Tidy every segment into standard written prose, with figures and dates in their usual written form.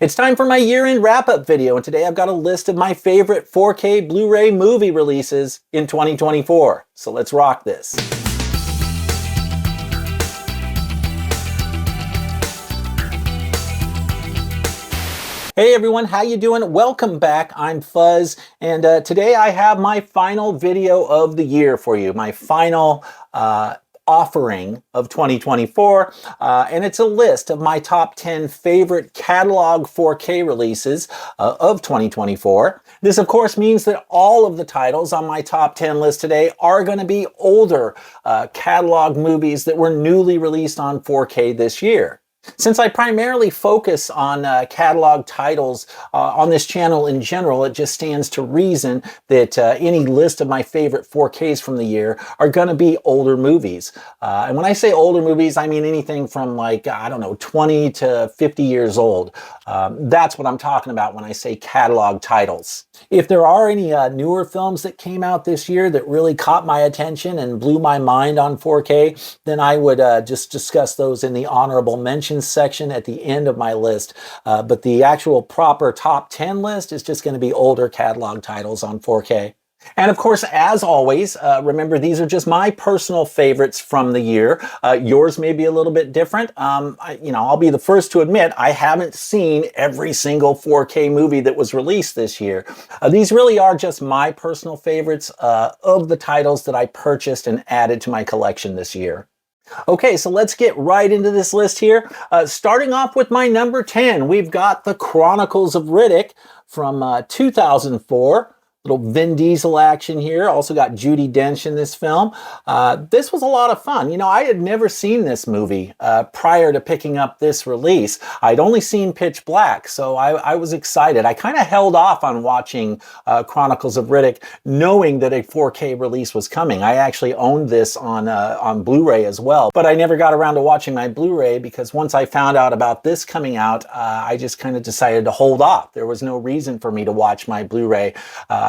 It's time for my year-end wrap-up video, and today I've got a list of my favorite 4K Blu-ray movie releases in 2024. So let's rock this. Hey everyone, how you doing? Welcome back. I'm Fuzz, and today I have my final video of the year for you, my final offering of 2024, and it's a list of my top 10 favorite catalog 4K releases of 2024. This, of course, means that all of the titles on my top 10 list today are going to be older catalog movies that were newly released on 4K this year. Since I primarily focus on catalog titles on this channel in general, it just stands to reason that any list of my favorite 4Ks from the year are going to be older movies. And when I say older movies, I mean anything from like, I don't know, 20 to 50 years old. That's what I'm talking about when I say catalog titles. If there are any newer films that came out this year that really caught my attention and blew my mind on 4K, then I would just discuss those in the honorable mentions section at the end of my list. But the actual proper top 10 list is just going to be older catalog titles on 4K. And of course, as always, remember, these are just my personal favorites from the year. Yours may be a little bit different. I'll be the first to admit I haven't seen every single 4K movie that was released this year. These really are just my personal favorites of the titles that I purchased and added to my collection this year. Okay, so let's get right into this list here. Starting off with my number 10, we've got The Chronicles of Riddick from 2004. Little Vin Diesel action here. Also got Judi Dench in this film. This was a lot of fun. You know, I had never seen this movie prior to picking up this release. I'd only seen Pitch Black, so I was excited. I kind of held off on watching Chronicles of Riddick, knowing that a 4K release was coming. I actually owned this on Blu-ray as well, but I never got around to watching my Blu-ray because once I found out about this coming out, I just kind of decided to hold off. There was no reason for me to watch my Blu-ray.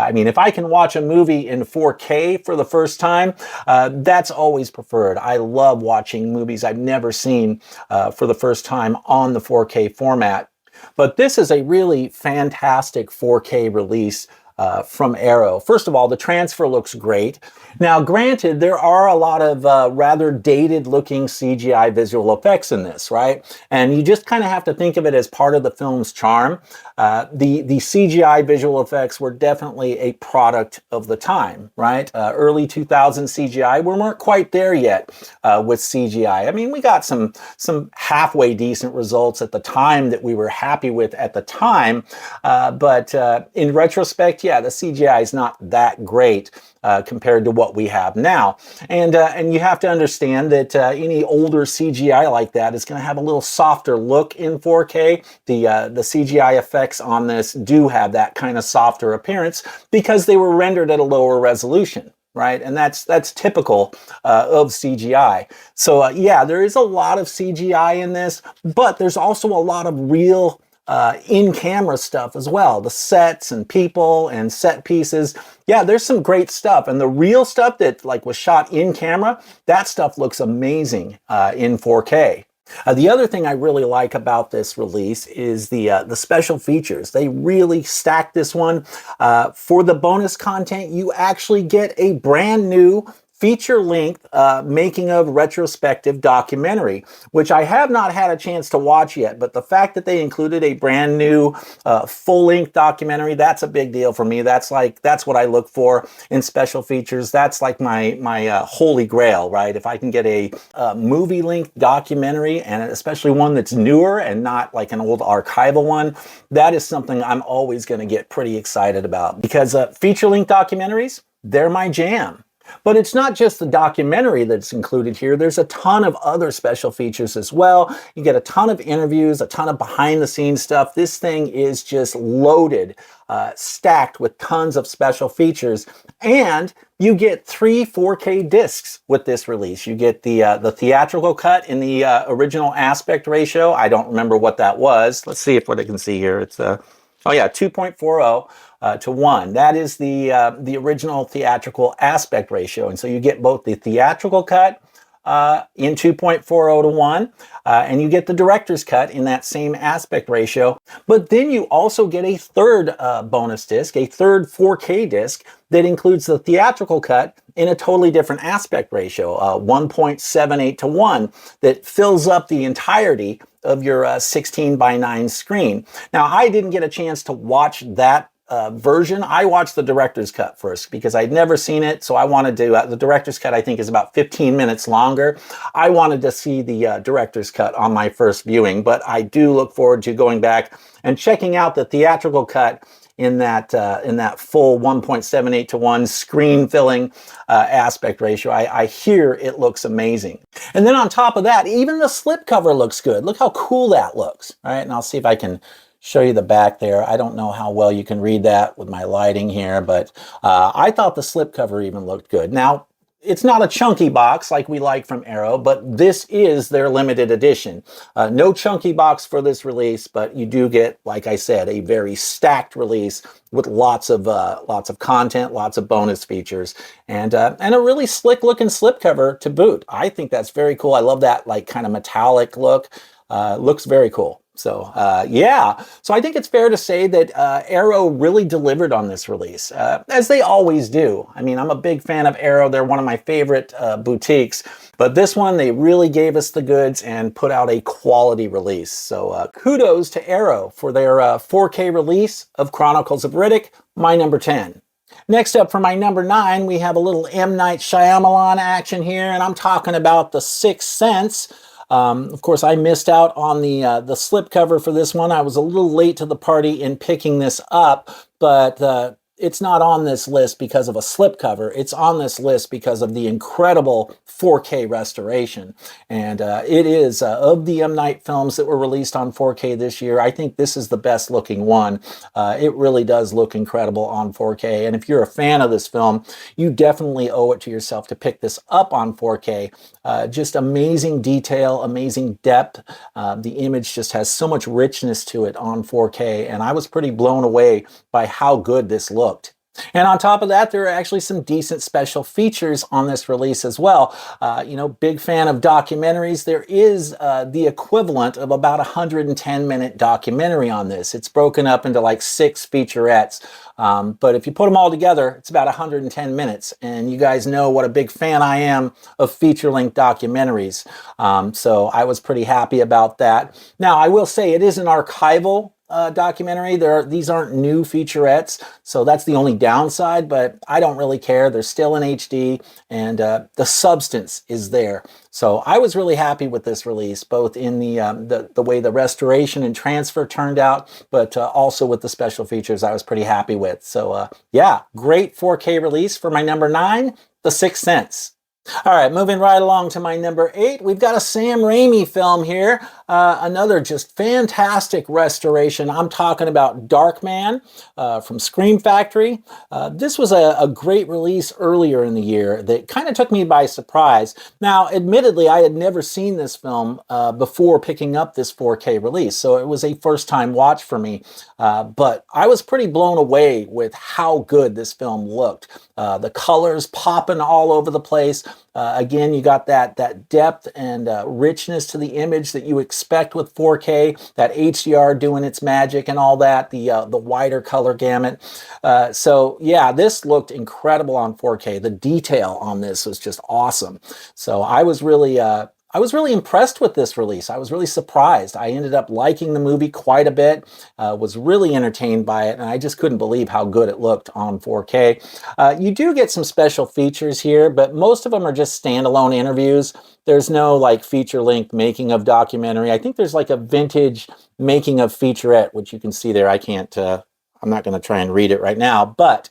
I mean, if I can watch a movie in 4K for the first time, that's always preferred. I love watching movies I've never seen for the first time on the 4K format. But this is a really fantastic 4K release from Arrow. First of all, the transfer looks great. Now, granted, there are a lot of rather dated-looking CGI visual effects in this, right? And you just kind of have to think of it as part of the film's charm. The CGI visual effects were definitely a product of the time, right? Early 2000 CGI, we weren't quite there yet with CGI. I mean, we got some halfway decent results at the time that we were happy with at the time, but in retrospect, yeah, the CGI is not that great compared to what we have now. And you have to understand that any older CGI like that is going to have a little softer look in 4K. The CGI effects on this do have that kind of softer appearance because they were rendered at a lower resolution, right? And that's typical of CGI. So yeah, there is a lot of CGI in this, but there's also a lot of real in-camera stuff as well. The sets and people and set pieces. Yeah, there's some great stuff. And the real stuff that like was shot in camera, that stuff looks amazing in 4K. The other thing I really like about this release is the special features. They really stacked this one. For the bonus content, you actually get a brand new feature-length making of retrospective documentary, which I have not had a chance to watch yet, but the fact that they included a brand new full-length documentary, that's a big deal for me. That's what I look for in special features. That's like my holy grail, right? If I can get a movie-length documentary, and especially one that's newer and not like an old archival one, that is something I'm always going to get pretty excited about because feature-length documentaries, they're my jam. But it's not just the documentary that's included here. There's a ton of other special features as well. You get a ton of interviews, a ton of behind-the-scenes stuff. This thing is just loaded, stacked with tons of special features. And you get 3 4K discs with this release. You get the theatrical cut in the original aspect ratio. I don't remember what that was. Let's see what I can see here. It's oh yeah, 2.40. To 1. That is the original theatrical aspect ratio. And so you get both the theatrical cut in 2.40:1, and you get the director's cut in that same aspect ratio. But then you also get a third bonus disc, a third 4K disc that includes the theatrical cut in a totally different aspect ratio, 1.78:1, that fills up the entirety of your 16:9 screen. Now, I didn't get a chance to watch that version. I watched the director's cut first because I'd never seen it, so I wanted to, the director's cut I think is about 15 minutes longer. I wanted to see the director's cut on my first viewing, but I do look forward to going back and checking out the theatrical cut in that full 1.78:1 screen filling aspect ratio. I hear it looks amazing. And then on top of that, even the slipcover looks good. Look how cool that looks. All right, and I'll see if I can show you the back there. I don't know how well you can read that with my lighting here, but I thought the slipcover even looked good. Now, it's not a chunky box like we like from Arrow, but this is their limited edition. No chunky box for this release, but you do get, like I said, a very stacked release with lots of content, lots of bonus features, and a really slick looking slipcover to boot. I think that's very cool. I love that like kind of metallic look. Looks very cool. So yeah, so I think it's fair to say that Arrow really delivered on this release, as they always do. I mean, I'm a big fan of Arrow. They're one of my favorite boutiques, but this one, they really gave us the goods and put out a quality release. So kudos to Arrow for their 4K release of Chronicles of Riddick, my number 10. Next up for my number 9, we have a little M. Night Shyamalan action here, and I'm talking about The Sixth Sense. Of course, I missed out on the slipcover for this one. I was a little late to the party in picking this up, but it's not on this list because of a slipcover. It's on this list because of the incredible 4K restoration. And it is, of the M. Night films that were released on 4K this year, I think this is the best looking one. It really does look incredible on 4K. And if you're a fan of this film, you definitely owe it to yourself to pick this up on 4K. Just amazing detail, amazing depth. The image just has so much richness to it on 4K, and I was pretty blown away by how good this looked. And on top of that, there are actually some decent special features on this release as well. You know, big fan of documentaries. There is the equivalent of about a 110-minute documentary on this. It's broken up into like 6 featurettes. But if you put them all together, it's about 110 minutes. And you guys know what a big fan I am of feature-length documentaries. So I was pretty happy about that. Now, I will say it is an archival documentary. These aren't new featurettes, so that's the only downside, but I don't really care. They're still in HD, and the substance is there. So I was really happy with this release, both in the way the restoration and transfer turned out, but also with the special features I was pretty happy with. So yeah, great 4K release for my number 9, The Sixth Sense. All right, moving right along to my number 8, we've got a Sam Raimi film here. Another just fantastic restoration. I'm talking about Darkman from Scream Factory. This was a great release earlier in the year that kind of took me by surprise. Now, admittedly, I had never seen this film before picking up this 4K release, so it was a first-time watch for me. But I was pretty blown away with how good this film looked. The colors popping all over the place. Again, you got that depth and richness to the image that you expect with 4K, that HDR doing its magic and all that, the wider color gamut. So yeah, this looked incredible on 4K. The detail on this was just awesome. So I was really impressed with this release. I was really surprised. I ended up liking the movie quite a bit, was really entertained by it, and I just couldn't believe how good it looked on 4K. You do get some special features here, but most of them are just standalone interviews. There's no like feature-length making of documentary. I think there's like a vintage making of featurette, which you can see there. I'm not going to try and read it right now, but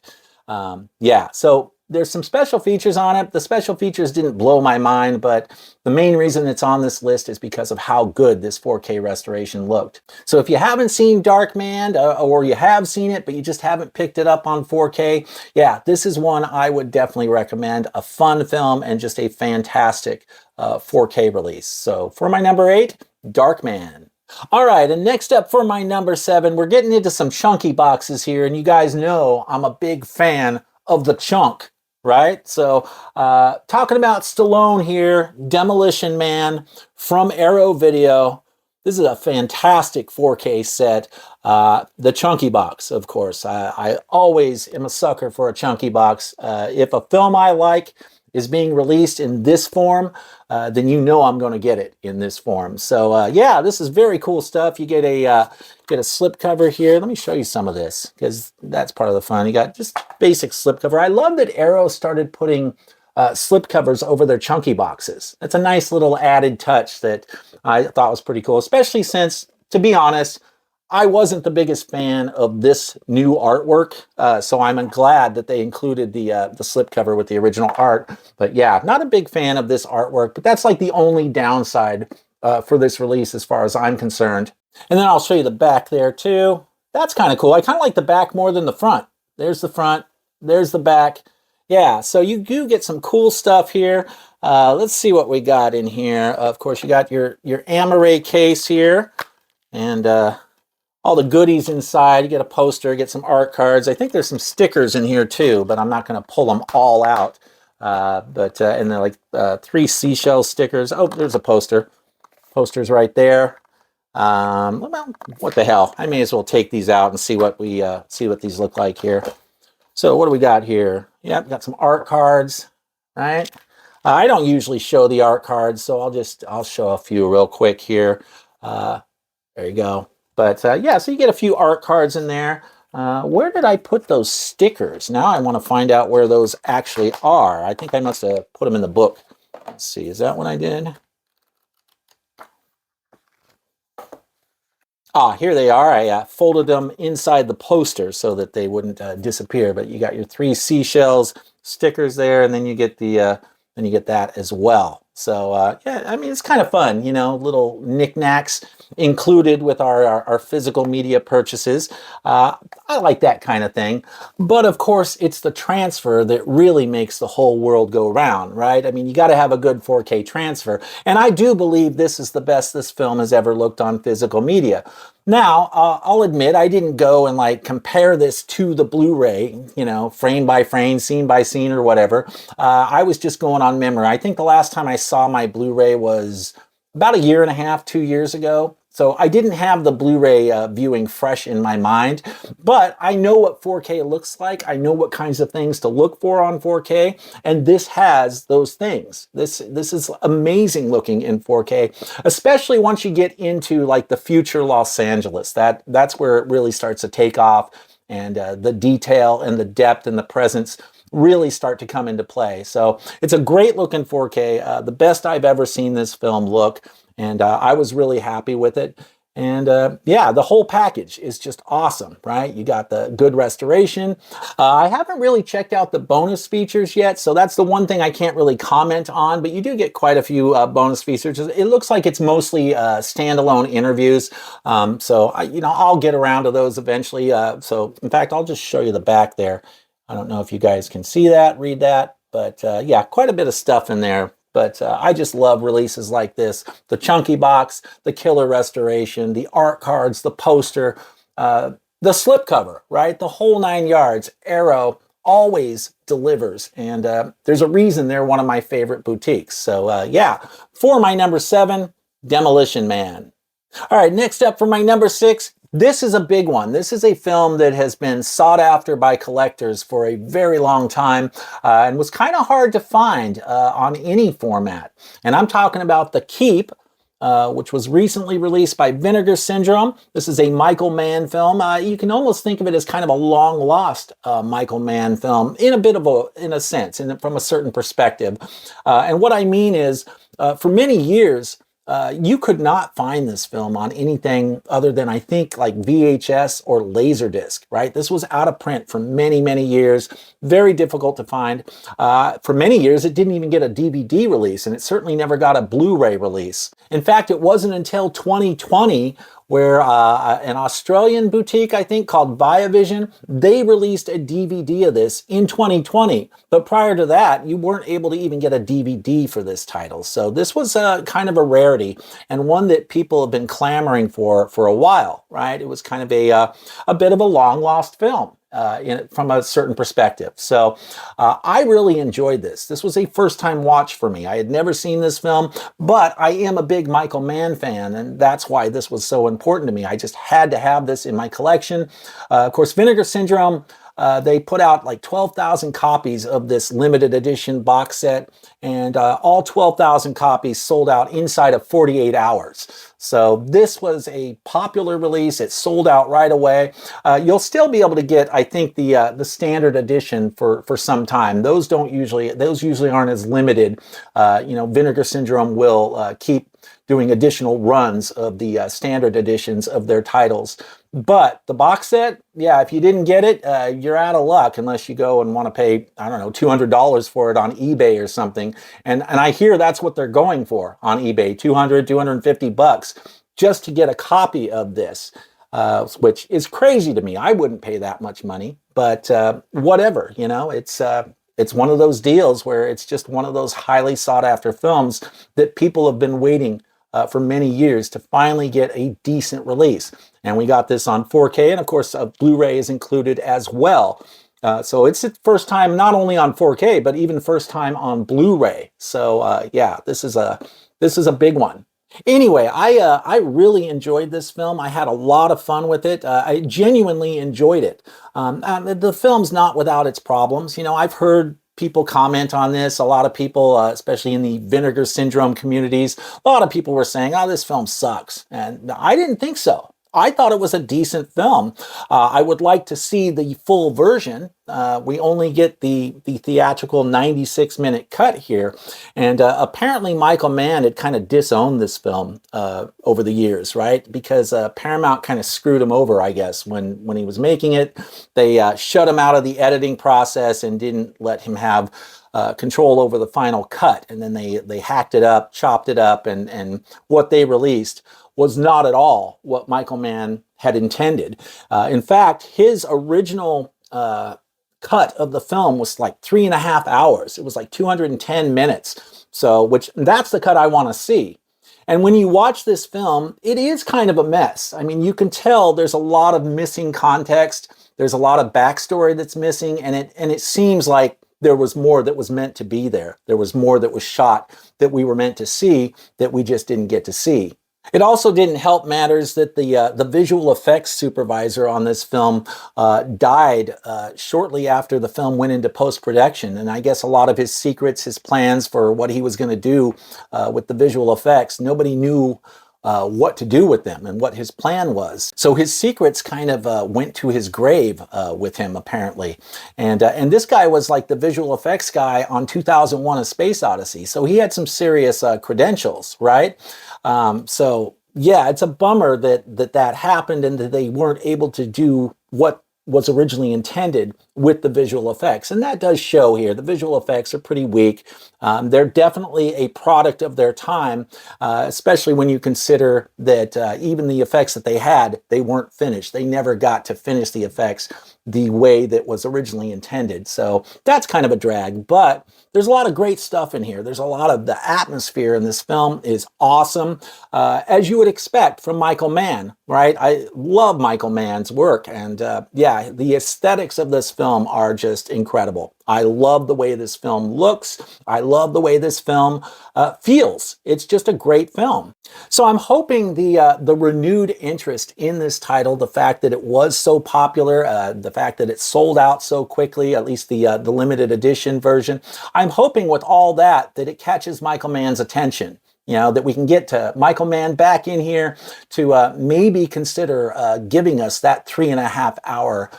yeah, so there's some special features on it. The special features didn't blow my mind, but the main reason it's on this list is because of how good this 4K restoration looked. So if you haven't seen Darkman, or you have seen it, but you just haven't picked it up on 4K, yeah, this is one I would definitely recommend. A fun film and just a fantastic 4K release. So for my number 8, Darkman. All right, and next up for my number 7, we're getting into some chunky boxes here, and you guys know I'm a big fan of the chunk right? So talking about Stallone here, Demolition Man from Arrow Video. This is a fantastic 4K set. The chunky box, of course. I always am a sucker for a chunky box. If a film I like is being released in this form, then you know I'm going to get it in this form. So yeah, this is very cool stuff. You get a slip cover here. Let me show you some of this because that's part of the fun. You got just basic slip cover. I love that Arrow started putting slip covers over their chunky boxes. That's a nice little added touch that I thought was pretty cool, especially since, to be honest, I wasn't the biggest fan of this new artwork, so I'm glad that they included the slipcover with the original art. But yeah, not a big fan of this artwork, but that's like the only downside for this release as far as I'm concerned. And then I'll show you the back there too. That's kind of cool. I kind of like the back more than the front. There's the front, there's the back. Yeah, so you do get some cool stuff here. Let's see what we got in here. Of course, you got your Amaray case here, and all the goodies inside. You get a poster, get some art cards. I think there's some stickers in here too, but I'm not going to pull them all out. And they're like 3 seashell stickers. Oh, there's a poster. Poster's right there. Well, what the hell? I may as well take these out and see what these look like here. So what do we got here? Yep, got some art cards, right? I don't usually show the art cards, so I'll show a few real quick here. There you go. But yeah, so you get a few art cards in there. Where did I put those stickers? Now I want to find out where those actually are. I think I must have put them in the book. Let's see, is that what I did? Ah, here they are. I folded them inside the poster so that they wouldn't disappear. But you got your 3 seashells stickers there, and then you get that as well. So yeah, I mean, it's kind of fun, you know, little knickknacks included with our physical media purchases. I like that kind of thing. But of course, it's the transfer that really makes the whole world go round, right? I mean, you got to have a good 4K transfer. And I do believe this is the best this film has ever looked on physical media. Now, I'll admit I didn't go and like compare this to the Blu-ray, you know, frame by frame, scene by scene or whatever. I was just going on memory. I think the last time I saw my Blu-ray was about 1.5 years, 2 years ago. So I didn't have the Blu-ray viewing fresh in my mind, but I know what 4K looks like. I know what kinds of things to look for on 4K, and this has those things. This is amazing looking in 4K, especially once you get into like the future Los Angeles. That's where it really starts to take off, and the detail and the depth and the presence really start to come into play. So it's a great looking 4K, the best I've ever seen this film look. And I was really happy with it. And yeah, the whole package is just awesome, right? You got the good restoration. I haven't really checked out the bonus features yet, so that's the one thing I can't really comment on, but you do get quite a few bonus features. It looks like it's mostly standalone interviews. So I'll get around to those eventually. So in fact, I'll just show you the back there. I don't know if you guys can see that, read that, but yeah, quite a bit of stuff in there. But I just love releases like this. The chunky box, the killer restoration, the art cards, the poster, the slipcover, right? The whole 9 yards. Arrow always delivers. And there's a reason they're one of my favorite boutiques. So yeah, for my number 7, Demolition Man. All right, next up for my number 6, this is a big one. This is a film that has been sought after by collectors for a very long time and was kind of hard to find on any format. And I'm talking about The Keep, which was recently released by Vinegar Syndrome. This is a Michael Mann film. You can almost think of it as kind of a long-lost Michael Mann film in a sense, from a certain perspective. And what I mean is, for many years, you could not find this film on anything other than, I think, like VHS or Laserdisc, right? This was out of print for many, many years. Very difficult to find. For many years, it didn't even get a DVD release, and it certainly never got a Blu-ray release. In fact, it wasn't until 2020 where an Australian boutique, I think, called Viavision, they released a DVD of this in 2020. But prior to that, you weren't able to even get a DVD for this title. So this was kind of a rarity, and one that people have been clamoring for a while, right? It was kind of a bit of a long-lost film. from a certain perspective. So I really enjoyed this. This was a first-time watch for me. I had never seen this film, but I am a big Michael Mann fan, and that's why this was so important to me. I just had to have this in my collection. Of course, Vinegar Syndrome, they put out like 12,000 copies of this limited edition box set, and all 12,000 copies sold out inside of 48 hours. So this was a popular release. It sold out right away. You'll still be able to get, I think, the standard edition for some time. Those usually aren't as limited. Vinegar Syndrome will keep doing additional runs of the standard editions of their titles. But the box set, yeah, if you didn't get it, you're out of luck unless you go and want to pay, I don't know, $200 for it on eBay or something. And I hear that's what they're going for on eBay, $200, $250 just to get a copy of this, which is crazy to me. I wouldn't pay that much money, but whatever, it's one of those deals where it's just one of those highly sought after films that people have been waiting for many years to finally get a decent release. And we got this on 4K, and of course, Blu-ray is included as well. So it's the first time not only on 4K, but even first time on Blu-ray. So yeah, this is a big one. Anyway, I really enjoyed this film. I had a lot of fun with it. I genuinely enjoyed it. The film's not without its problems. I've heard people comment on this. A lot of people, especially in the Vinegar Syndrome communities, a lot of people were saying, oh, this film sucks. And I didn't think so. I thought it was a decent film. I would like to see the full version. We only get the theatrical 96-minute cut here. And apparently Michael Mann had kind of disowned this film over the years, right? Because Paramount kind of screwed him over, I guess, when he was making it. They shut him out of the editing process and didn't let him have control over the final cut. And then they hacked it up, chopped it up, and what they released was not at all what Michael Mann had intended. In fact, his original cut of the film was like 3.5 hours. It was like 210 minutes. So, that's the cut I want to see. And when you watch this film, it is kind of a mess. I mean, you can tell there's a lot of missing context. There's a lot of backstory that's missing, and it seems like there was more that was meant to be there. There was more that was shot that we were meant to see that we just didn't get to see. It also didn't help matters that the visual effects supervisor on this film died shortly after the film went into post-production. And I guess a lot of his secrets, his plans for what he was going to do with the visual effects, nobody knew what to do with them and what his plan was. So his secrets kind of went to his grave with him, apparently. And this guy was like the visual effects guy on 2001: A Space Odyssey. So he had some serious credentials, right? So yeah, it's a bummer that happened and that they weren't able to do what was originally intended with the visual effects. And that does show here. The visual effects are pretty weak. They're definitely a product of their time, especially when you consider that even the effects that they had, they weren't finished. They never got to finish the effects the way that was originally intended. So that's kind of a drag, but there's a lot of great stuff in here. There's a lot of the atmosphere in this film is awesome, as you would expect from Michael Mann, right? I love Michael Mann's work, and yeah, the aesthetics of this film are just incredible. I love the way this film looks. I love the way this film feels. It's just a great film. So I'm hoping the renewed interest in this title, the fact that it was so popular, the fact that it sold out so quickly, at least the limited edition version, I'm hoping with all that it catches Michael Mann's attention. That we can get to Michael Mann back in here to maybe consider giving us that 3.5 hour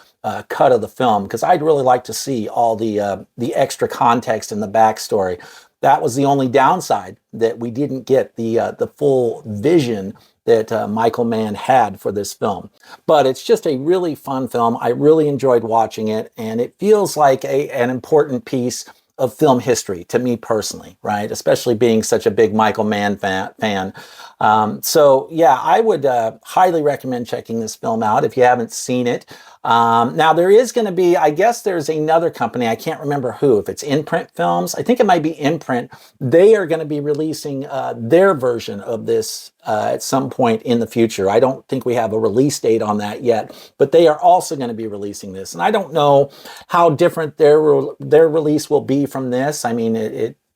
cut of the film, because I'd really like to see all the extra context and the backstory. That was the only downside, that we didn't get the full vision that Michael Mann had for this film. But it's just a really fun film. I really enjoyed watching it, and it feels like an important piece of film history to me personally, right? Especially being such a big Michael Mann fan. So yeah, I would highly recommend checking this film out if you haven't seen it. Now there is going to be, I guess there's another company, I can't remember who, if it's Imprint Films, I think it might be Imprint. They are going to be releasing their version of this at some point in the future. I don't think we have a release date on that yet, but they are also going to be releasing this. And I don't know how different their release will be from this. I mean,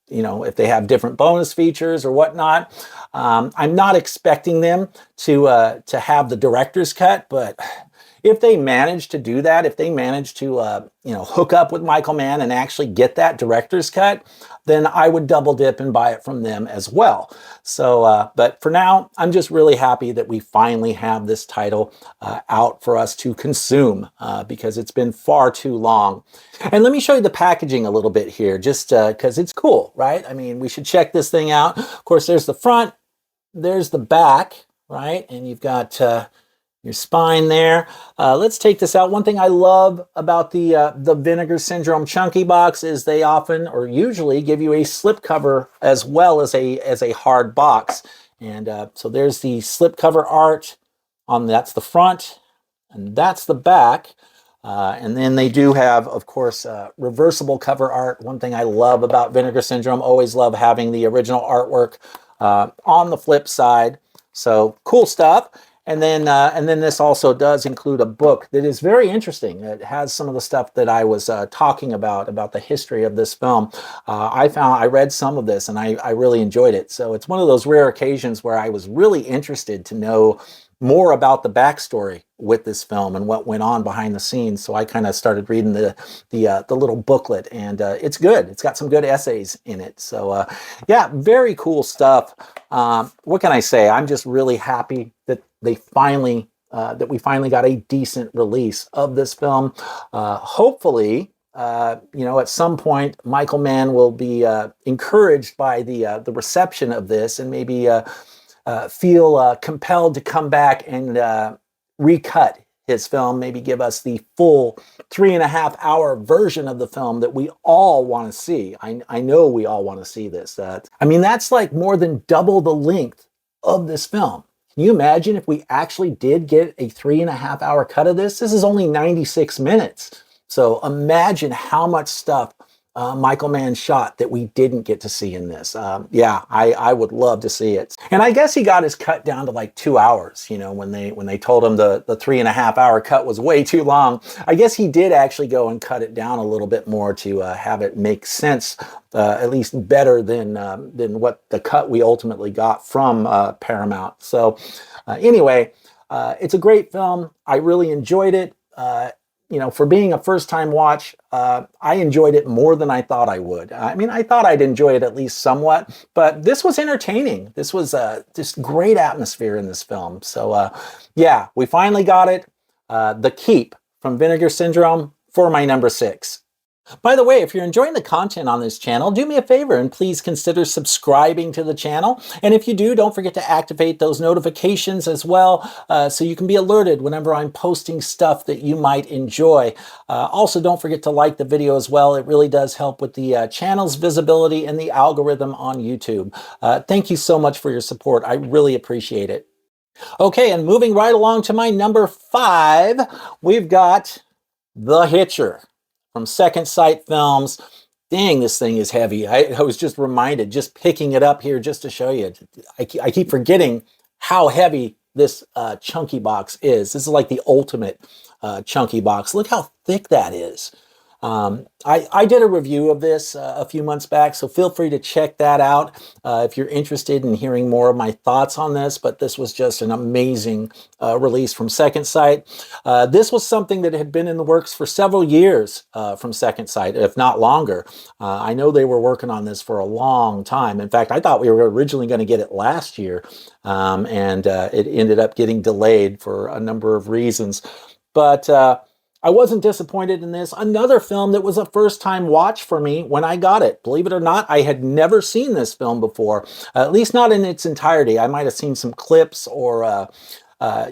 you know, if they have different bonus features or whatnot. I'm not expecting them to have the director's cut, but if they manage to do that, if they manage to you know, hook up with Michael Mann and actually get that director's cut, then I would double dip and buy it from them as well. So, but for now, I'm just really happy that we finally have this title out for us to consume because it's been far too long. And let me show you the packaging a little bit here, just because it's cool, right? I mean, we should check this thing out. Of course, there's the front, there's the back, right? And you've got your spine there. Let's take this out. One thing I love about the Vinegar Syndrome Chunky box is they often or usually give you a slipcover as well as a hard box. And so there's the slipcover art on that's the front and that's the back. And then they do have, of course, reversible cover art. One thing I love about Vinegar Syndrome, always love having the original artwork on the flip side. So cool stuff. And then this also does include a book that is very interesting. It has some of the stuff that I was talking about the history of this film. I read some of this and I really enjoyed it. So it's one of those rare occasions where I was really interested to know more about the backstory with this film and what went on behind the scenes. So I kind of started reading the little booklet, and it's good. It's got some good essays in it. So yeah, very cool stuff. What can I say? I'm just really happy that we finally got a decent release of this film. Hopefully, you know, at some point, Michael Mann will be encouraged by the reception of this, and maybe feel compelled to come back and recut his film, maybe give us the full 3.5-hour version of the film that we all want to see. I know we all want to see this. I mean, that's like more than double the length of this film. Can you imagine if we actually did get a 3.5-hour cut of this? This is only 96 minutes. So imagine how much stuff Michael Mann shot that we didn't get to see in this. Yeah, I would love to see it. And I guess he got his cut down to like 2 hours, you know, when they told him the 3.5-hour cut was way too long. I guess he did actually go and cut it down a little bit more to have it make sense, at least better than what the cut we ultimately got from Paramount. So anyway, it's a great film. I really enjoyed it. You know, for being a first-time watch, I enjoyed it more than I thought I would. I mean, I thought I'd enjoy it at least somewhat, but this was entertaining. This was just great atmosphere in this film. So, yeah, we finally got it. The Keep from Vinegar Syndrome for my number 6. By the way, if you're enjoying the content on this channel, do me a favor and please consider subscribing to the channel. And if you do, don't forget to activate those notifications as well, so you can be alerted whenever I'm posting stuff that you might enjoy. Also, don't forget to like the video as well. It really does help with the channel's visibility and the algorithm on YouTube. Thank you so much for your support. I really appreciate it. Okay, and moving right along to my number 5, we've got The Hitcher from Second Sight Films. Dang, this thing is heavy. I was just reminded, just picking it up here just to show you. I keep forgetting how heavy this chunky box is. This is like the ultimate chunky box. Look how thick that is. I did a review of this a few months back, so feel free to check that out if you're interested in hearing more of my thoughts on this, but this was just an amazing release from Second Sight. This was something that had been in the works for several years from Second Sight, if not longer. I know they were working on this for a long time. In fact, I thought we were originally going to get it last year, and it ended up getting delayed for a number of reasons. But I wasn't disappointed in this. Another film that was a first-time watch for me when I got it. Believe it or not, I had never seen this film before, at least not in its entirety. I might have seen some clips or,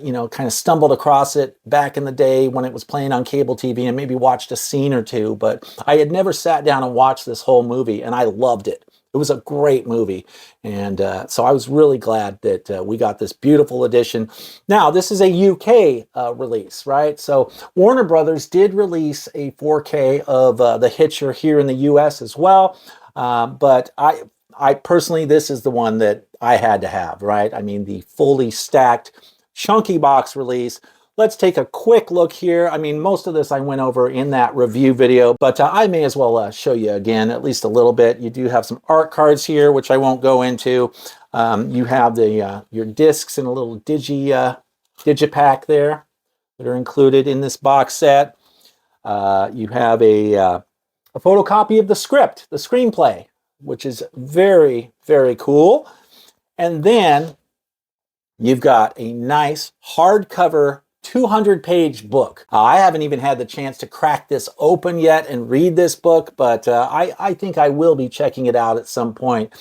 you know, kind of stumbled across it back in the day when it was playing on cable TV and maybe watched a scene or two, but I had never sat down and watched this whole movie, and I loved it. It was a great movie. And so I was really glad that we got this beautiful edition. Now, this is a UK release, right? So Warner Brothers did release a 4K of The Hitcher here in the US as well. But I personally, this is the one that I had to have, right? I mean, the fully stacked, chunky box release. Let's take a quick look here. I mean, most of this I went over in that review video, but I may as well show you again, at least a little bit. You do have some art cards here, which I won't go into. You have the your discs and a little digipack there that are included in this box set. You have a photocopy of the script, the screenplay, which is very, very cool. And then you've got a nice hardcover 200-page book. I haven't even had the chance to crack this open yet and read this book, but I think I will be checking it out at some point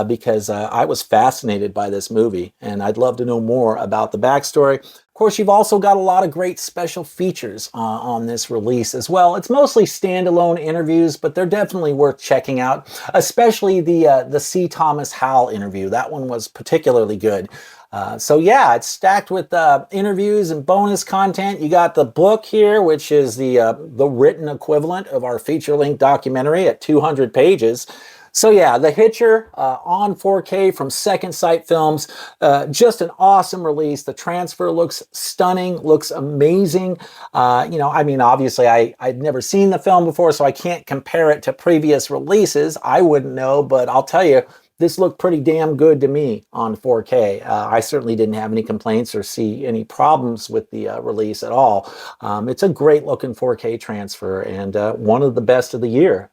because I was fascinated by this movie, and I'd love to know more about the backstory. Of course, you've also got a lot of great special features on this release as well. It's mostly standalone interviews, but they're definitely worth checking out, especially the C. Thomas Howell interview. That one was particularly good. So yeah, it's stacked with interviews and bonus content. You got the book here, which is the written equivalent of our feature-length documentary at 200 pages. So yeah, The Hitcher on 4K from Second Sight Films. Just an awesome release. The transfer looks stunning, looks amazing. You know, I mean, obviously I'd never seen the film before, so I can't compare it to previous releases. I wouldn't know, but I'll tell you, this looked pretty damn good to me on 4K. I certainly didn't have any complaints or see any problems with the release at all. It's a great looking 4K transfer and one of the best of the year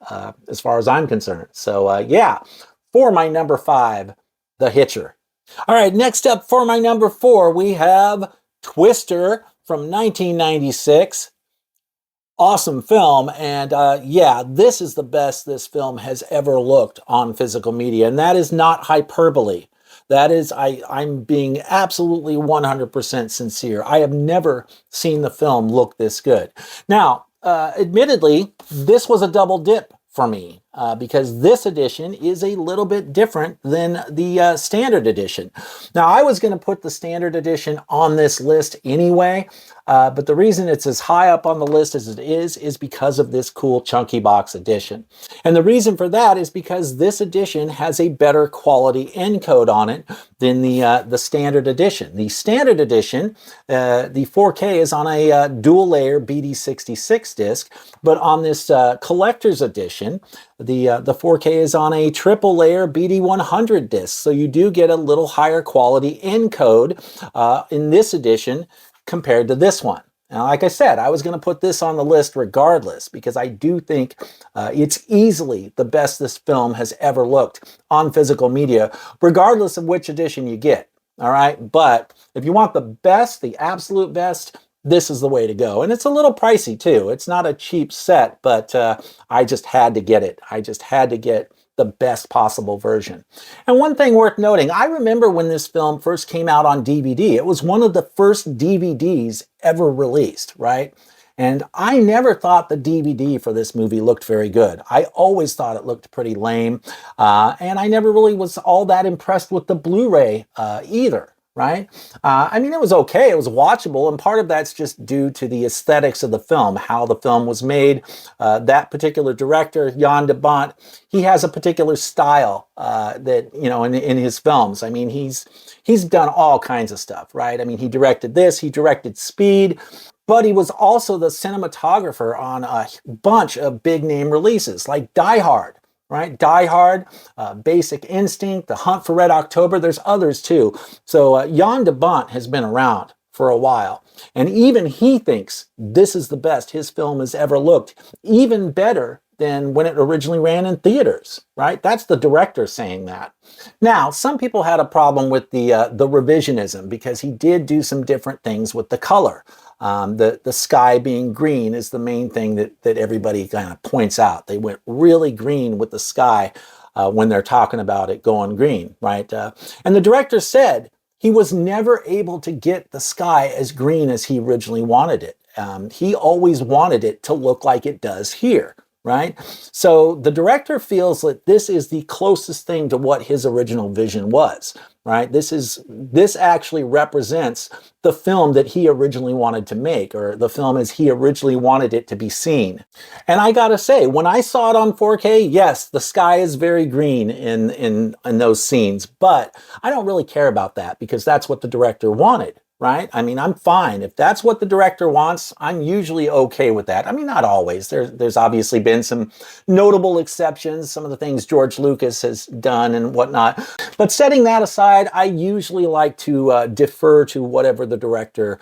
as far as I'm concerned. So yeah, for my number 5, The Hitcher. All right, next up for my number 4, we have Twister from 1996. Awesome film, and yeah, this is the best this film has ever looked on physical media, and that is not hyperbole. That is, I'm being absolutely 100% sincere. I have never seen the film look this good. Now, admittedly, this was a double dip for me because this edition is a little bit different than the standard edition. Now, I was going to put the standard edition on this list anyway, but the reason it's as high up on the list as it is because of this cool chunky box edition. And the reason for that is because this edition has a better quality encode on it than the standard edition. The standard edition, the 4K is on a dual layer BD66 disc, but on this collector's edition, the 4K is on a triple layer BD100 disc. So you do get a little higher quality encode in this edition compared to this one. Now, like I said, I was going to put this on the list regardless because I do think it's easily the best this film has ever looked on physical media, regardless of which edition you get. All right. But if you want the best, the absolute best, this is the way to go. And it's a little pricey too. It's not a cheap set, but I just had to get it. I just had to get the best possible version. And one thing worth noting, I remember when this film first came out on DVD, it was one of the first DVDs ever released, right? And I never thought the DVD for this movie looked very good. I always thought it looked pretty lame. And I never really was all that impressed with the Blu-ray either. Right? I mean, it was okay. It was watchable. And part of that's just due to the aesthetics of the film, how the film was made. That particular director, Jan de Bont, he has a particular style that, you know, in his films. I mean, he's done all kinds of stuff, right? I mean, he directed this, he directed Speed, but he was also the cinematographer on a bunch of big name releases like Die Hard. Right? Die Hard, Basic Instinct, The Hunt for Red October. There's others too. So Jan de Bont has been around for a while. And even he thinks this is the best his film has ever looked. Even better than when it originally ran in theaters, right? That's the director saying that. Now, some people had a problem with the revisionism because he did do some different things with the color. The sky being green is the main thing that everybody kind of points out. They went really green with the sky when they're talking about it going green, right? And the director said he was never able to get the sky as green as he originally wanted it. He always wanted it to look like it does here. right? So the director feels that this is the closest thing to what his original vision was, right? This actually represents the film that he originally wanted to make, or the film as he originally wanted it to be seen. And I gotta say, when I saw it on 4K, yes, the sky is very green in those scenes, but I don't really care about that because that's what the director wanted. Right? I mean, I'm fine. If that's what the director wants, I'm usually okay with that. I mean, not always. There's obviously been some notable exceptions, some of the things George Lucas has done and whatnot. But setting that aside, I usually like to defer to whatever the director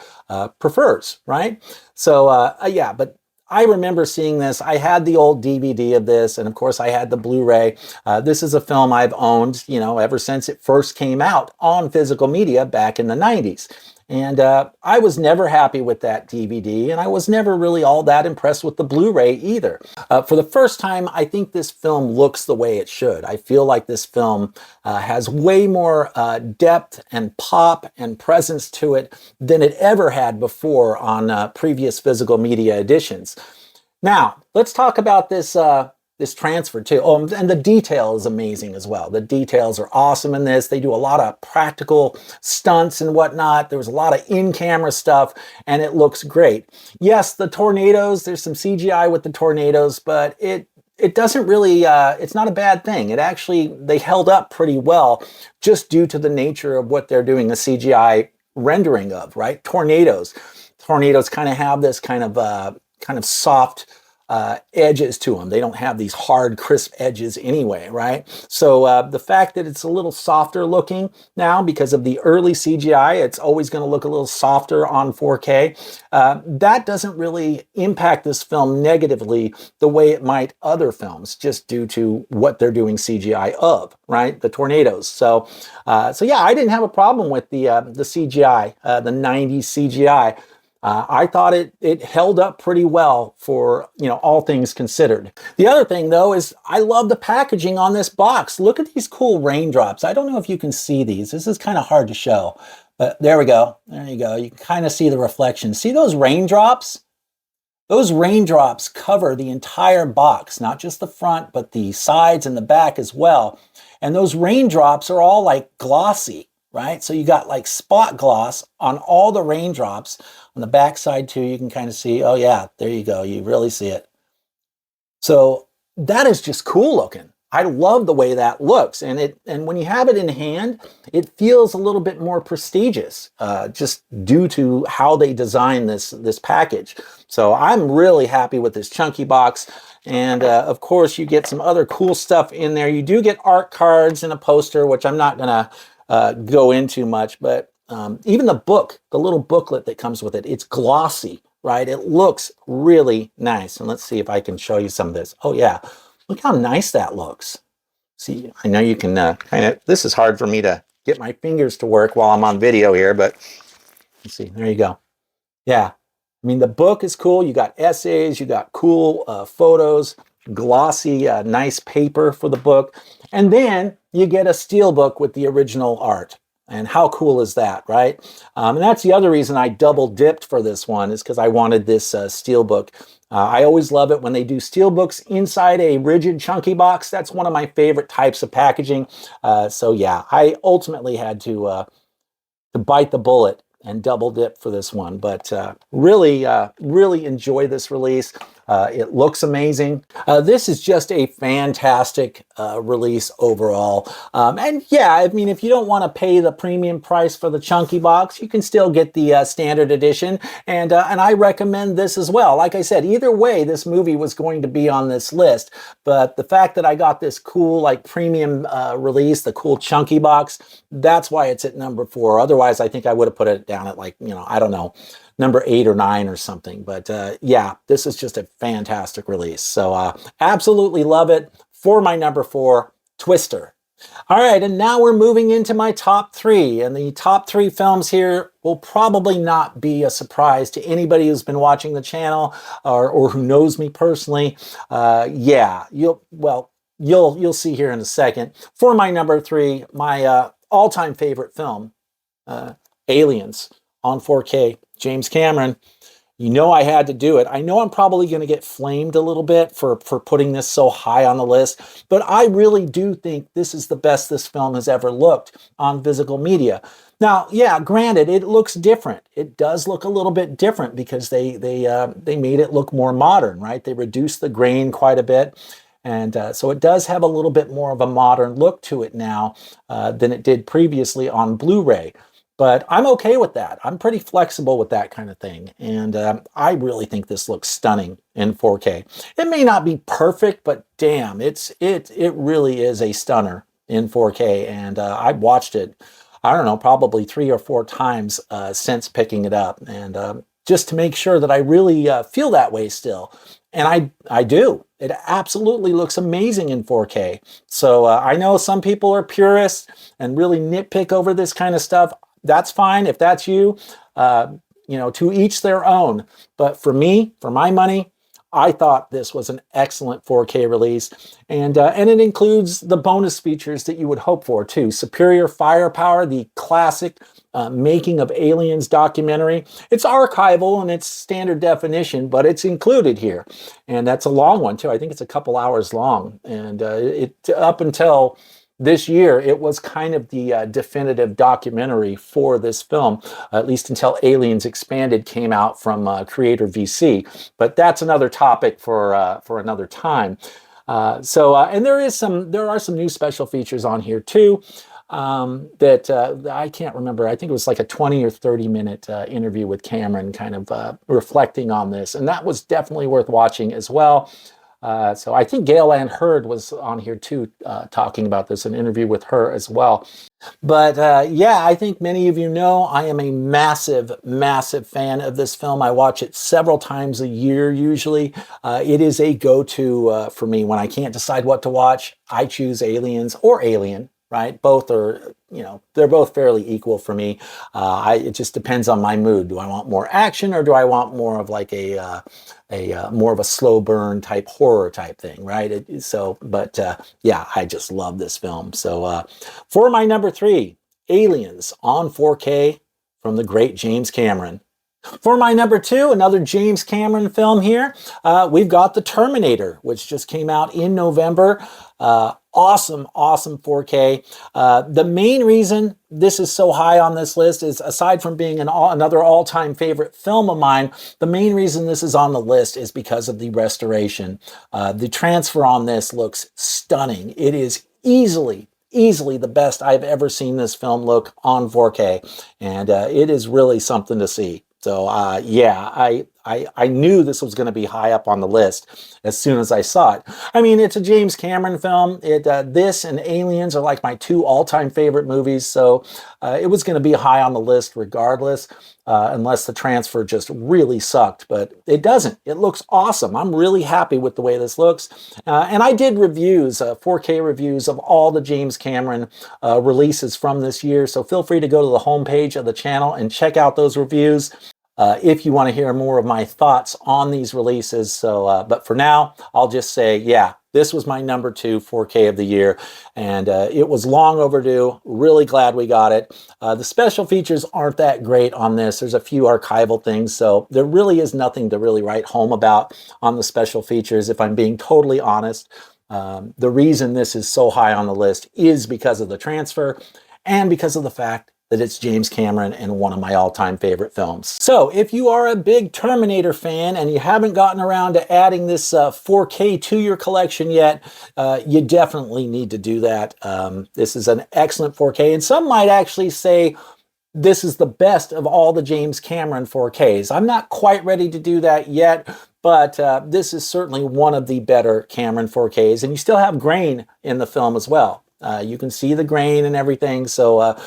prefers, right? So, yeah, but I remember seeing this. I had the old DVD of this, and of course I had the Blu-ray. This is a film I've owned, you know, ever since it first came out on physical media back in the 90s. And I was never happy with that DVD, and I was never really all that impressed with the Blu-ray either. For the first time, I think this film looks the way it should. I feel like this film has way more depth and pop and presence to it than it ever had before on previous physical media editions. Now, let's talk about this transfer too. Oh, and the detail is amazing as well. The details are awesome in this. They do a lot of practical stunts and whatnot. There was a lot of in-camera stuff, and it looks great. Yes, the tornadoes, there's some CGI with the tornadoes, but it doesn't really, it's not a bad thing. It actually, they held up pretty well just due to the nature of what they're doing, the CGI rendering of, right? Tornadoes. Tornadoes kind of have this kind of soft edges to them. They don't have these hard, crisp edges anyway, right? So the fact that it's a little softer looking now because of the early CGI, it's always going to look a little softer on 4K. That doesn't really impact this film negatively the way it might other films, just due to what they're doing CGI of, right? The tornadoes. So yeah, I didn't have a problem with the CGI, the 90s CGI. I thought it held up pretty well for, you know, all things considered. The other thing, though, is I love the packaging on this box. Look at these cool raindrops. I don't know if you can see these. This is kind of hard to show, but there we go. There you go. You can kind of see the reflection. See those raindrops? Those raindrops cover the entire box, not just the front, but the sides and the back as well. And those raindrops are all like glossy, right? So you got like spot gloss on all the raindrops. On the back side too, you can kind of see, oh yeah, there you go. You really see it. So that is just cool looking. I love the way that looks. And when you have it in hand, it feels a little bit more prestigious, just due to how they design this package. So I'm really happy with this chunky box. And of course, you get some other cool stuff in there. You do get art cards and a poster, which I'm not going to go into much, but even the book, the little booklet that comes with it, it's glossy, right? It looks really nice. And let's see if I can show you some of this. Oh yeah, look how nice that looks. See, I know you can kind of, this is hard for me to get my fingers to work while I'm on video here, but let's see, there you go. Yeah, I mean, the book is cool. You got essays, you got cool photos, glossy, nice paper for the book. And then you get a steel book with the original art. And how cool is that, right? And that's the other reason I double dipped for this one, is because I wanted this steelbook. I always love it when they do steelbooks inside a rigid chunky box. That's one of my favorite types of packaging. So yeah, I ultimately had to bite the bullet and double dip for this one. But really enjoy this release. It looks amazing. This is just a fantastic release overall. And yeah, I mean, if you don't want to pay the premium price for the chunky box, you can still get the standard edition. And I recommend this as well. Like I said, either way, this movie was going to be on this list. But the fact that I got this cool, like, premium release, the cool chunky box, that's why it's at number 4. Otherwise, I think I would have put it down at, like, you know, I don't know, number 8 or 9 or something. But yeah, this is just a fantastic release. So absolutely love it. For my number 4, Twister. All right, and now we're moving into my top 3. And the top 3 films here will probably not be a surprise to anybody who's been watching the channel or who knows me personally. Yeah, you'll see here in a second. For my number 3, my all-time favorite film, Aliens on 4K, James Cameron. You know I had to do it. I know I'm probably going to get flamed a little bit for putting this so high on the list, but I really do think this is the best this film has ever looked on physical media. Now, yeah, granted, it looks different. It does look a little bit different because they made it look more modern, right? They reduced the grain quite a bit. And so it does have a little bit more of a modern look to it now than it did previously on Blu-ray. But I'm okay with that. I'm pretty flexible with that kind of thing. And I really think this looks stunning in 4K. It may not be perfect, but damn, it really is a stunner in 4K. And I've watched it, I don't know, probably 3 or 4 times since picking it up. And just to make sure that I really feel that way still. And I do. It absolutely looks amazing in 4K. So I know some people are purists and really nitpick over this kind of stuff. That's fine if that's you. You know, to each their own. But for me, for my money, I thought this was an excellent 4K release, and it includes the bonus features that you would hope for too. Superior firepower, the classic Making of Aliens documentary. It's archival and it's standard definition, but it's included here, and that's a long one too. I think it's a couple hours long, and it up until this year, it was kind of the definitive documentary for this film, at least until Aliens Expanded came out from Creator VC. But that's another topic for another time. And there are some new special features on here too. That I can't remember. I think it was like a 20 or 30-minute interview with Cameron, kind of reflecting on this, and that was definitely worth watching as well. So I think Gail Ann Hurd was on here too, talking about this, an interview with her as well. But yeah, I think many of you know I am a massive, massive fan of this film. I watch it several times a year usually. It is a go-to for me. When I can't decide what to watch, I choose Aliens or Alien. Right? Both are, you know, they're both fairly equal for me. It just depends on my mood. Do I want more action or do I want more of like a more of a slow burn type horror type thing, right? Yeah, I just love this film. So for my number 3, Aliens on 4K from the great James Cameron. For my number 2, another James Cameron film here, we've got The Terminator, which just came out in November. Awesome, awesome 4K. The main reason this is so high on this list is, aside from being another all-time favorite film of mine, the main reason this is on the list is because of the restoration. The transfer on this looks stunning. It is easily the best I've ever seen this film look on 4K, and it is really something to see. So yeah, I knew this was going to be high up on the list as soon as I saw it. I mean, it's a James Cameron film. This and Aliens are like my 2 all-time favorite movies, so it was going to be high on the list regardless, unless the transfer just really sucked. But it doesn't. It looks awesome. I'm really happy with the way this looks. And I did reviews, 4K reviews of all the James Cameron releases from this year, so feel free to go to the homepage of the channel and check out those reviews. If you want to hear more of my thoughts on these releases. So, but for now, I'll just say, yeah, this was my number 2 4K of the year, and it was long overdue. Really glad we got it. The special features aren't that great on this. There's a few archival things, so there really is nothing to really write home about on the special features, if I'm being totally honest. The reason this is so high on the list is because of the transfer and because of the fact that it's James Cameron and one of my all-time favorite films. So if you are a big Terminator fan and you haven't gotten around to adding this 4K to your collection yet, you definitely need to do that. This is an excellent 4K, and some might actually say this is the best of all the James Cameron 4Ks. I'm not quite ready to do that yet, but this is certainly one of the better Cameron 4Ks, and you still have grain in the film as well. You can see the grain and everything, so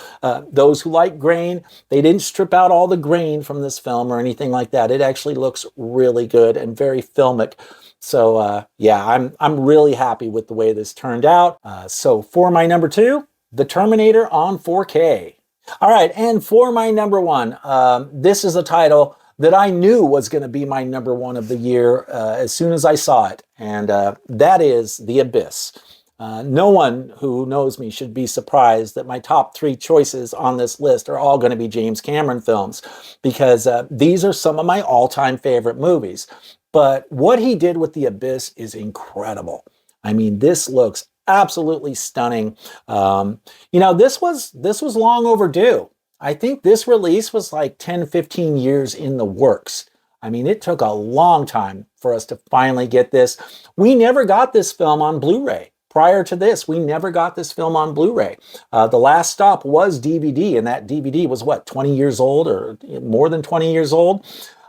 those who like grain, they didn't strip out all the grain from this film or anything like that. It actually looks really good and very filmic. So yeah, I'm really happy with the way this turned out. So for my number 2, The Terminator on 4K. All right, and for my number 1, this is a title that I knew was going to be my number 1 of the year as soon as I saw it, and that is The Abyss. No one who knows me should be surprised that my top 3 choices on this list are all going to be James Cameron films, because these are some of my all-time favorite movies. But what he did with The Abyss is incredible. I mean, this looks absolutely stunning. This was long overdue. I think this release was like 10, 15 years in the works. I mean, it took a long time for us to finally get this. We never got this film on Blu-ray. Prior to this, we never got this film on Blu-ray. The last stop was DVD, and that DVD was what, 20 years old or more than 20 years old?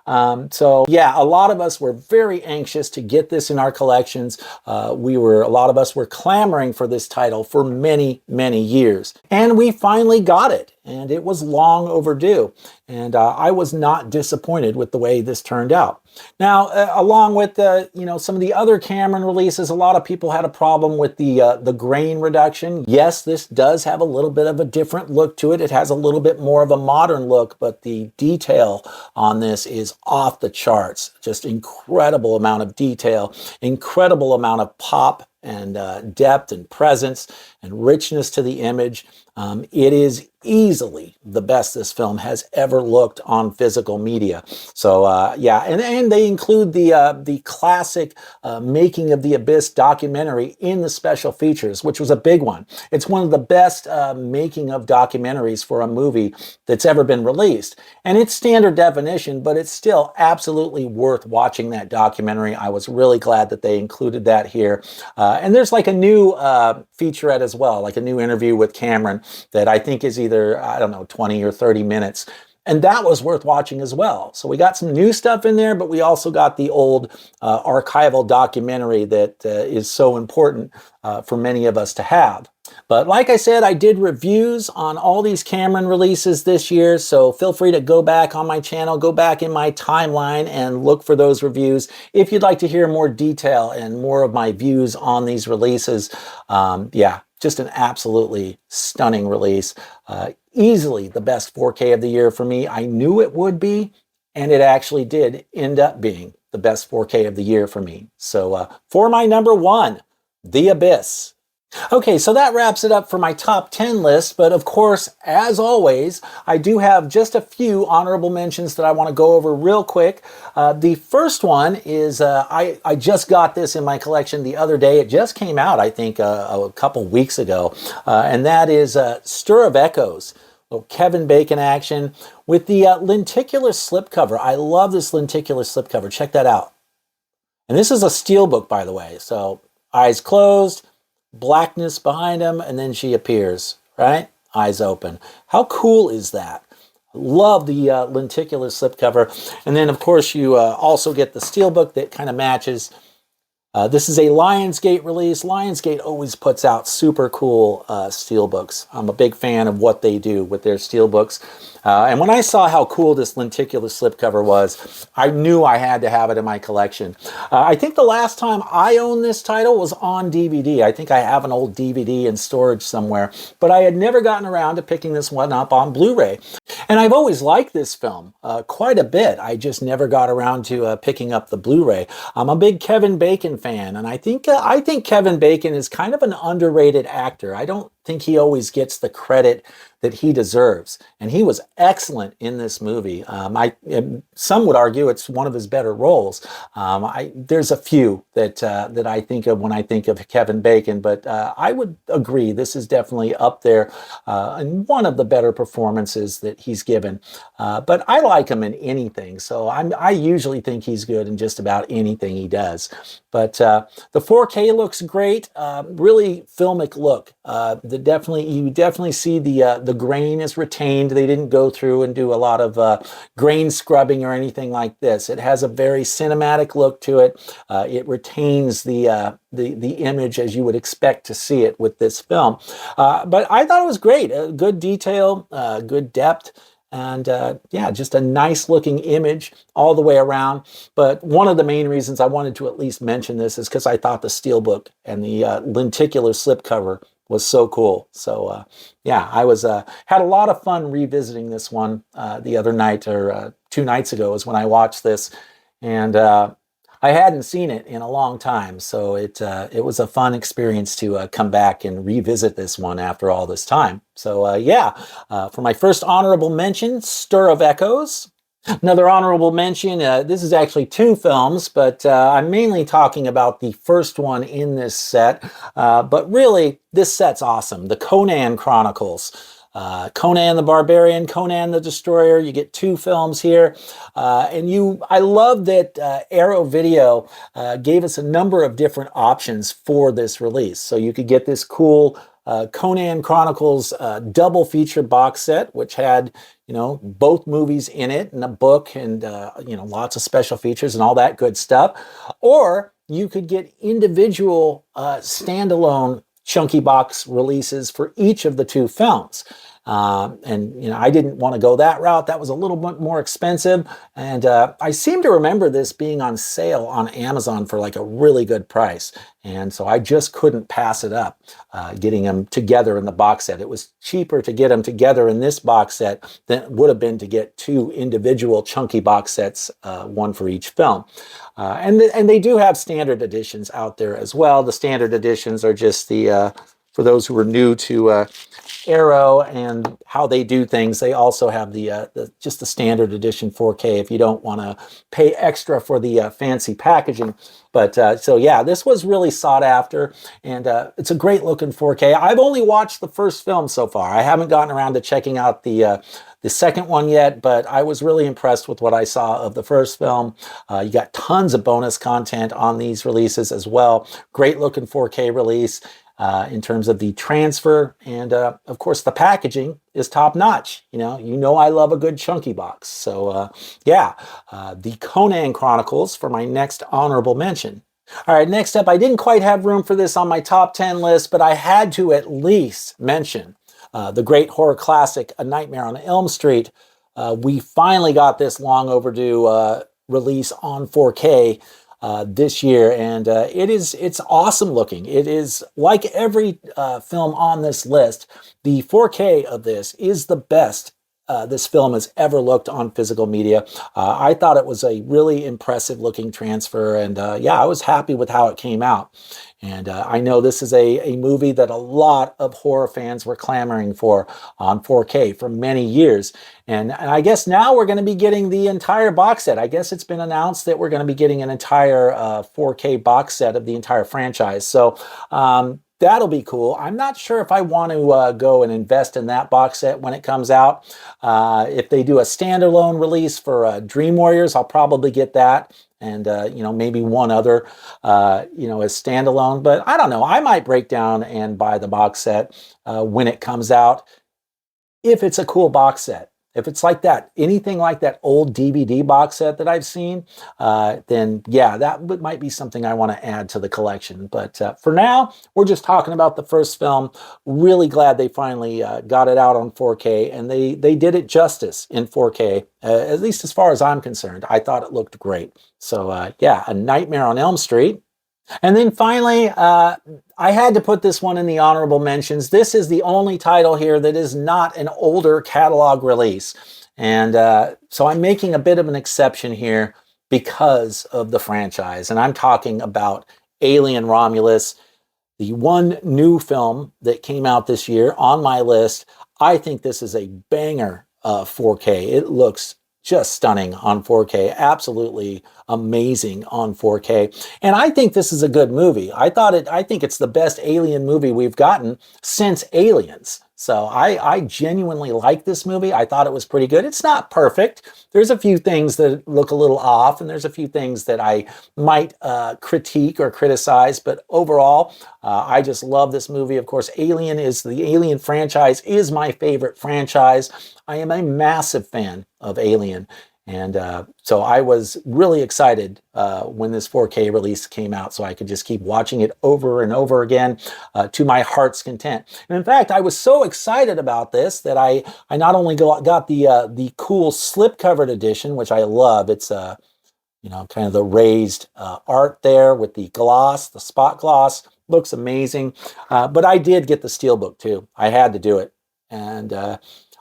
So yeah, a lot of us were very anxious to get this in our collections. A lot of us were clamoring for this title for many, many years. And we finally got it, and it was long overdue. And I was not disappointed with the way this turned out. Now, along with some of the other Cameron releases, a lot of people had a problem with the grain reduction. Yes, this does have a little bit of a different look to it. It has a little bit more of a modern look, but the detail on this is off the charts. Just incredible amount of detail, incredible amount of pop and depth and presence and richness to the image. It is easily the best this film has ever looked on physical media. So yeah, and they include the classic Making of the Abyss documentary in the special features, which was a big one. It's one of the best making of documentaries for a movie that's ever been released. And it's standard definition, but it's still absolutely worth watching that documentary. I was really glad that they included that here. And there's like a new featurette as well, like a new interview with Cameron that I think is either, I don't know, 20 or 30 minutes. And that was worth watching as well. So we got some new stuff in there, but we also got the old archival documentary that is so important for many of us to have. But like I said, I did reviews on all these Cameron releases this year, so feel free to go back on my channel, go back in my timeline and look for those reviews if you'd like to hear more detail and more of my views on these releases. Yeah, just an absolutely stunning release. Easily the best 4K of the year for me. I knew it would be, and it actually did end up being the best 4K of the year for me. So for my number 1, The Abyss. Okay, so that wraps it up for my top 10 list, but of course, as always, I do have just a few honorable mentions that I want to go over real quick. The first one is, I just got this in my collection the other day. It just came out, I think, a couple weeks ago, and that is Stir of Echoes. Little Kevin Bacon action with the lenticular slipcover. I love this lenticular slipcover. Check that out. And this is a steelbook, by the way, so eyes closed, blackness behind him, and then she appears, right? Eyes open. How cool is that? Love the lenticular slipcover. And then, of course, you also get the steelbook that kind of matches. This is a Lionsgate release. Lionsgate always puts out super cool steelbooks. I'm a big fan of what they do with their steelbooks. And when I saw how cool this lenticular slipcover was, I knew I had to have it in my collection. I think the last time I owned this title was on DVD. I think I have an old DVD in storage somewhere, but I had never gotten around to picking this one up on Blu-ray. And I've always liked this film quite a bit. I just never got around to picking up the Blu-ray. I'm a big Kevin Bacon fan, and I think Kevin Bacon is kind of an underrated actor. I don't think he always gets the credit that he deserves, and he was excellent in this movie. Some would argue it's one of his better roles. There's a few that I think of when I think of Kevin Bacon, but I would agree this is definitely up there and one of the better performances that he's given. But I like him in anything, so I usually think he's good in just about anything he does. But the 4K looks great, really filmic look. You definitely see the grain is retained. They didn't go through and do a lot of grain scrubbing or anything like this. It has a very cinematic look to it. It retains the image as you would expect to see it with this film. But I thought it was great. Good detail, good depth. And yeah, just a nice looking image all the way around. But one of the main reasons I wanted to at least mention this is because I thought the steelbook and the lenticular slipcover was so cool. So yeah, I had a lot of fun revisiting this one the other night, or 2 nights ago is when I watched this. And I hadn't seen it in a long time, so it was a fun experience to come back and revisit this one after all this time. So yeah, for my first honorable mention, Stir of Echoes. Another honorable mention, this is actually two films, but I'm mainly talking about the first one in this set. But really, this set's awesome. The Conan Chronicles. Conan the Barbarian, Conan the Destroyer. You get two films here. I love that Arrow Video gave us a number of different options for this release. So you could get this cool Conan Chronicles double feature box set, which had, both movies in it and a book and, lots of special features and all that good stuff. Or you could get individual standalone chunky box releases for each of the two films. I didn't want to go that route. That was a little bit more expensive. And I seem to remember this being on sale on Amazon for like a really good price. And so I just couldn't pass it up, getting them together in the box set. It was cheaper to get them together in this box set than it would have been to get two individual chunky box sets, one for each film. And they do have standard editions out there as well. The standard editions are just for those who are new to Arrow and how they do things, they also have just the standard edition 4K if you don't want to pay extra for the fancy packaging. But so yeah, this was really sought after, and it's a great looking 4K. I've only watched the first film so far. I haven't gotten around to checking out the second one yet, but I was really impressed with what I saw of the first film. You got tons of bonus content on these releases as well. Great looking 4K release. In terms of the transfer, and of course the packaging is top notch. I love a good chunky box. So yeah, the Conan Chronicles for my next honorable mention. All right, next up, I didn't quite have room for this on my top 10 list, but I had to at least mention the great horror classic, A Nightmare on Elm Street. We finally got this long overdue release on 4K. This year, and it's awesome looking. It is like every film on this list. The 4K of this is the best this film has ever looked on physical media. I thought it was a really impressive looking transfer, and yeah, I was happy with how it came out. And I know this is a movie that a lot of horror fans were clamoring for on 4K for many years. And I guess now we're going to be getting the entire box set. I guess it's been announced that we're going to be getting an entire 4K box set of the entire franchise. So that'll be cool. I'm not sure if I want to go and invest in that box set when it comes out. If they do a standalone release for Dream Warriors, I'll probably get that. And, maybe one other, as standalone. But I don't know. I might break down and buy the box set when it comes out, if it's a cool box set. If it's like that, anything like that old DVD box set that I've seen, then yeah, that might be something I want to add to the collection. But for now, we're just talking about the first film. Really glad they finally got it out on 4K, and they did it justice in 4K, at least as far as I'm concerned. I thought it looked great. So yeah, A Nightmare on Elm Street. And then finally, I had to put this one in the honorable mentions. This is the only title here that is not an older catalog release. And so I'm making a bit of an exception here because of the franchise. And I'm talking about Alien Romulus, the one new film that came out this year on my list. I think this is a banger 4K. It looks just stunning on 4K, absolutely amazing on 4K. And I think this is a good movie. I think it's the best Alien movie we've gotten since Aliens. So I genuinely like this movie. I thought it was pretty good. It's not perfect. There's a few things that look a little off, and there's a few things that I might critique or criticize, but overall, I just love this movie. Of course, the Alien franchise is my favorite franchise. I am a massive fan of Alien. And so I was really excited when this 4K release came out, so I could just keep watching it over and over again to my heart's content. And in fact, I was so excited about this that I not only got the cool slip-covered edition, which I love. It's kind of the raised art there with the gloss, the spot gloss. Looks amazing. But I did get the steelbook too. I had to do it. And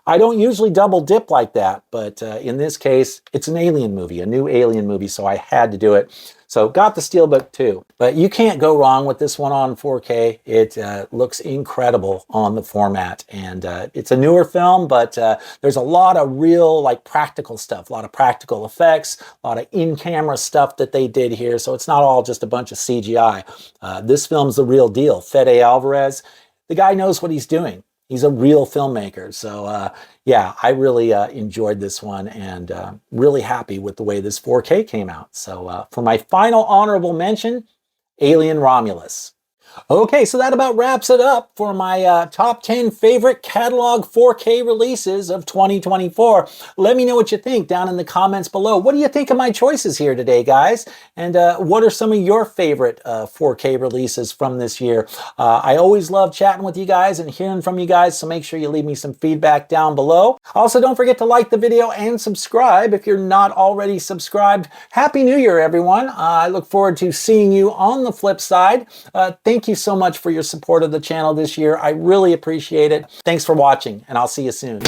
I don't usually double dip like that, but in this case, it's an Alien movie, a new Alien movie, so I had to do it. So got the Steelbook too. But you can't go wrong with this one on 4K. It looks incredible on the format. And it's a newer film, but there's a lot of real like practical stuff, a lot of practical effects, a lot of in-camera stuff that they did here. So it's not all just a bunch of CGI. This film's the real deal. Fede Alvarez, the guy knows what he's doing. He's a real filmmaker. So yeah, I really enjoyed this one and really happy with the way this 4K came out. So for my final honorable mention, Alien Romulus. Okay, so that about wraps it up for my top 10 favorite catalog 4K releases of 2024. Let me know what you think down in the comments below. What do you think of my choices here today, guys? And what are some of your favorite 4K releases from this year? I always love chatting with you guys and hearing from you guys, so make sure you leave me some feedback down below. Also, don't forget to like the video and subscribe if you're not already subscribed. Happy New Year, everyone. I look forward to seeing you on the flip side. Thank you so much for your support of the channel this year. I really appreciate it. Thanks for watching, and I'll see you soon.